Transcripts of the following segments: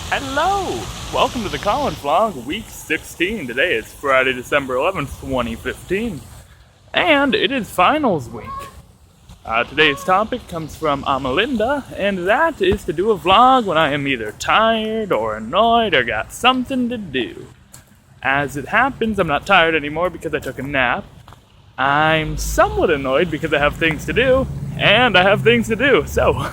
Hello! Welcome to the College Vlog, week 16. Today is Friday, December 11th, 2015. And it is finals week. Today's topic comes from Amelinda, and that is to do a vlog when I am either tired or annoyed or got something to do. As it happens, I'm not tired anymore because I took a nap. I'm somewhat annoyed because I have things to do, and I have things to do, so...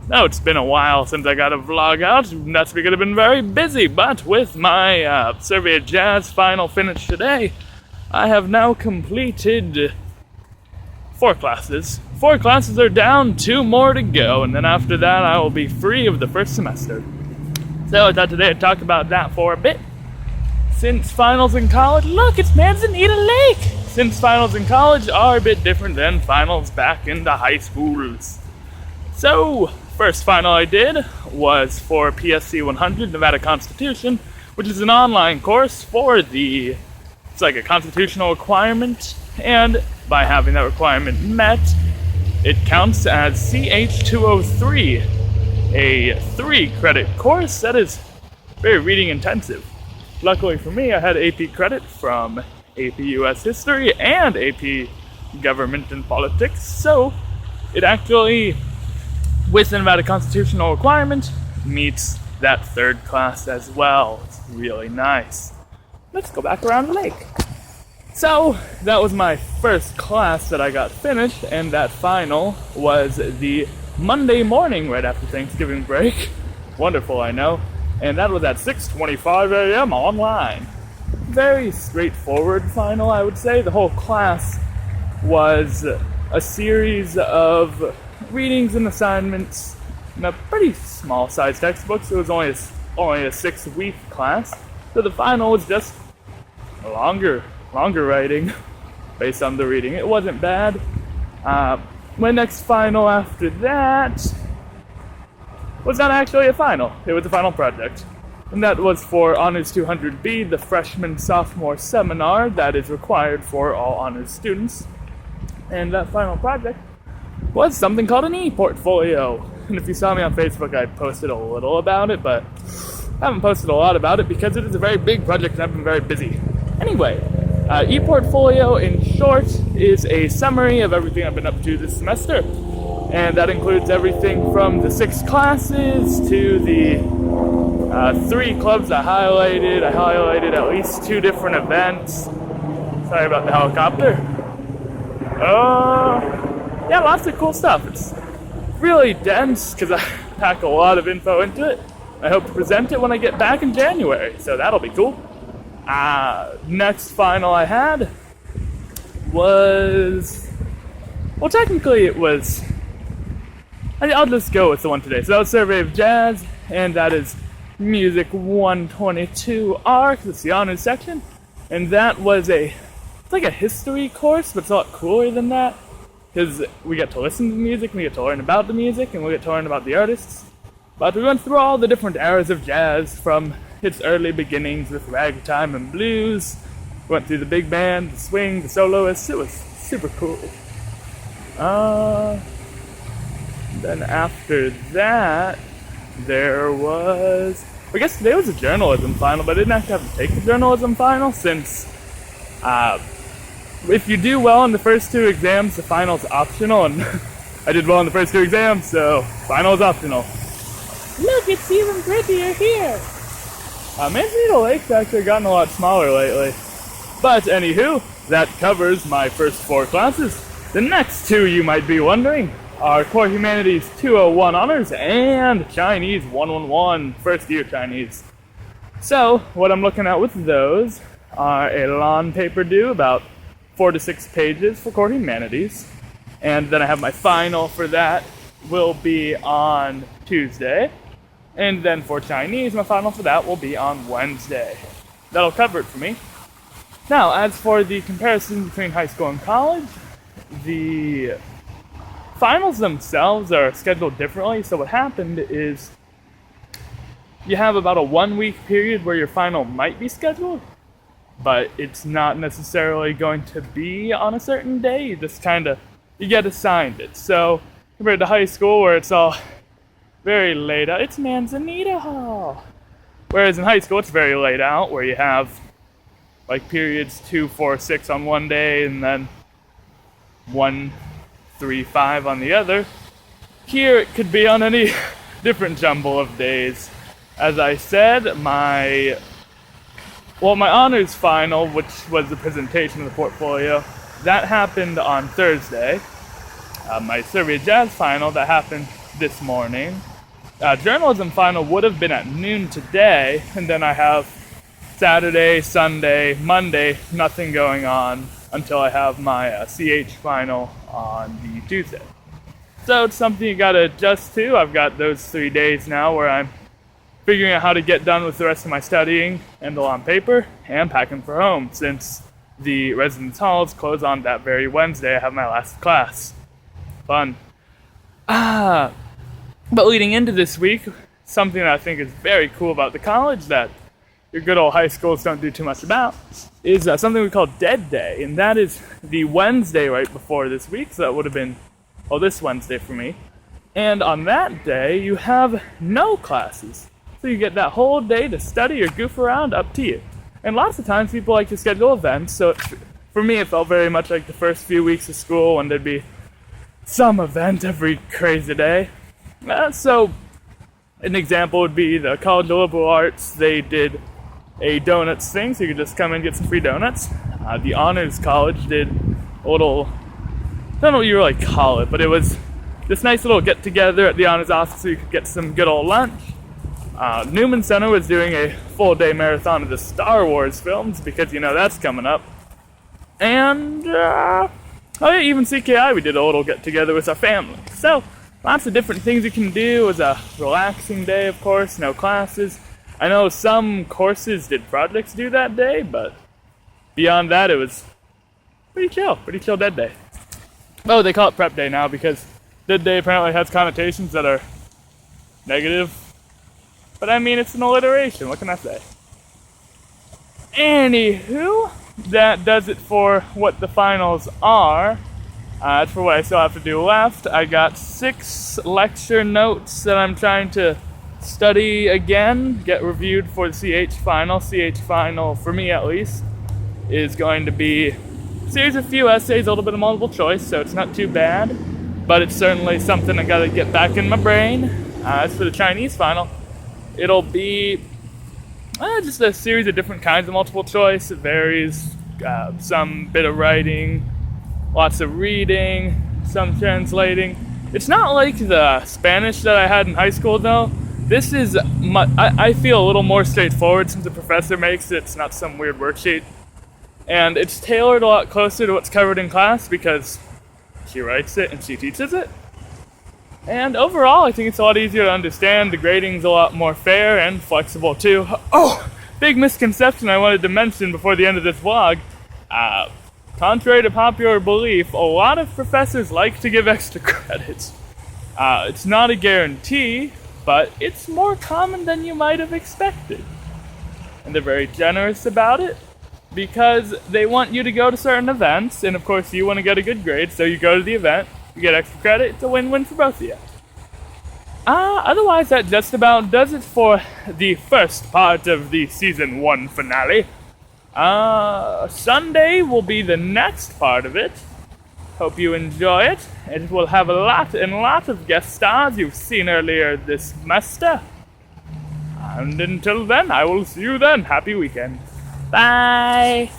it's been a while since I got a vlog out. That's because I've been very busy, but with my Survey of Jazz final finish today, I have now completed 4 classes. 4 classes are down, 2 more to go, and then after that I will be free of the first semester. So I thought today I'd talk about that for a bit. Since finals in college, look, it's Manzanita Lake! Since finals in college are a bit different than finals back in the high schools. So, first final I did was for PSC 100 Nevada Constitution, which is an online course for it's like a constitutional requirement, and by having that requirement met, it counts as CH203, a 3-credit course that is very reading intensive. Luckily for me, I had AP credit from AP US History and AP Government and Politics, so it actually, with the Nevada constitutional requirement, meets that 3rd class as well. It's really nice. Let's go back around the lake. So, that was my first class that I got finished, and that final was the Monday morning right after Thanksgiving break. Wonderful, I know. And that was at 6:25 a.m. online. Very straightforward final, I would say. The whole class was a series of readings and assignments in a pretty small size textbook, so it was only a 6-week class. So the final was just a longer writing based on the reading. It wasn't bad. My next final after that was not actually a final. It was a final project. And that was for Honors 200B, the freshman-sophomore seminar that is required for all honors students. And that final project was something called an e-portfolio. And if you saw me on Facebook, I posted a little about it, but I haven't posted a lot about it because it is a very big project and I've been very busy. Anyway, e-portfolio in short is a summary of everything I've been up to this semester. And that includes everything from the 6 classes to the 3 clubs I highlighted. I highlighted at least 2 different events. Sorry about the helicopter. Yeah, lots of cool stuff. It's really dense because I pack a lot of info into it. I hope to present it when I get back in January, so that'll be cool. Next final I had was... well, technically it was... I'll just go with the one today. So that was Survey of Jazz, and that is Music 122R, because it's the honors section. And that was it's like a history course, but it's a lot cooler than that. Because we get to listen to music, we get to learn about the music, and we get to learn about the artists. But we went through all the different eras of jazz, from its early beginnings with ragtime and blues. We went through the big band, the swing, the soloists. It was super cool. Then after that, there was... I guess today was a journalism final, but I didn't actually have to take the journalism final since... if you do well in the first 2 exams, the final's optional, and I did well in the first 2 exams, so final is optional. Look, it's even prettier here! Manzanita Lake's actually gotten a lot smaller lately. But anywho, that covers my first 4 classes. The next 2, you might be wondering, are Core Humanities 201 Honors and Chinese 111 First Year Chinese. So, what I'm looking at with those are a lawn paper due, about 4 to 6 pages for Core Humanities. And then I have my final for that will be on Tuesday. And then for Chinese, my final for that will be on Wednesday. That'll cover it for me. Now, as for the comparison between high school and college, the finals themselves are scheduled differently. So what happened is you have about a 1-week period where your final might be scheduled, but it's not necessarily going to be on a certain day. You just you get assigned it. So compared to high school where it's all very laid out. It's Manzanita Hall. Whereas in high school, it's very laid out, where you have like periods 2, 4, 6 on one day, and then 1, 3, 5 on the other. Here, it could be on any different jumble of days. As I said, my honors final, which was the presentation of the portfolio, that happened on Thursday. My survey jazz final, that happened this morning. Journalism final would have been at noon today, and then I have Saturday, Sunday, Monday, nothing going on until I have my CH final on the Tuesday. So it's something you gotta adjust to. I've got those 3 days now where I'm figuring out how to get done with the rest of my studying and on paper and packing for home, since the residence halls close on that very Wednesday. I have my last class. Fun. But leading into this week, something that I think is very cool about the college that your good old high schools don't do too much about is something we call Dead Day, and that is the Wednesday right before this week, so that would have been, this Wednesday for me. And on that day, you have no classes. So you get that whole day to study or goof around, up to you. And lots of times people like to schedule events, so for me it felt very much like the first few weeks of school when there'd be some event every crazy day. So an example would be the College of Liberal Arts. They did a donuts thing, so you could just come and get some free donuts. The Honors College did a little, I don't know what you really call it, but it was this nice little get-together at the Honors office so you could get some good old lunch. Newman Center was doing a full-day marathon of the Star Wars films, because, that's coming up. And, even CKI, we did a little get-together with our family. So, lots of different things you can do. It was a relaxing day, of course, no classes. I know some courses did projects due that day, but beyond that, it was pretty chill Dead Day. Oh, they call it Prep Day now because Dead Day apparently has connotations that are negative. But I mean, it's an alliteration, what can I say? Anywho, that does it for what the finals are. As for what I still have to do left, I got 6 lecture notes that I'm trying to study again, get reviewed for the CH final. CH final, for me at least, is going to be a series of few essays, a little bit of multiple choice, so it's not too bad, but it's certainly something I gotta get back in my brain. As for the Chinese final, it'll be just a series of different kinds of multiple choice. It varies, some bit of writing, lots of reading, some translating. It's not like the Spanish that I had in high school, though. This is, I feel, a little more straightforward since the professor makes it. It's not some weird worksheet. And it's tailored a lot closer to what's covered in class because she writes it and she teaches it. And overall, I think it's a lot easier to understand. The grading's a lot more fair and flexible, too. Oh, big misconception I wanted to mention before the end of this vlog. Contrary to popular belief, a lot of professors like to give extra credits. It's not a guarantee, but it's more common than you might have expected. And they're very generous about it because they want you to go to certain events, and of course you want to get a good grade, so you go to the event, you get extra credit, it's a win-win for both of you. Otherwise, that just about does it for the first part of the Season 1 finale. Sunday will be the next part of it. Hope you enjoy it. It will have a lot of guest stars you've seen earlier this semester. And until then, I will see you then. Happy weekend. Bye!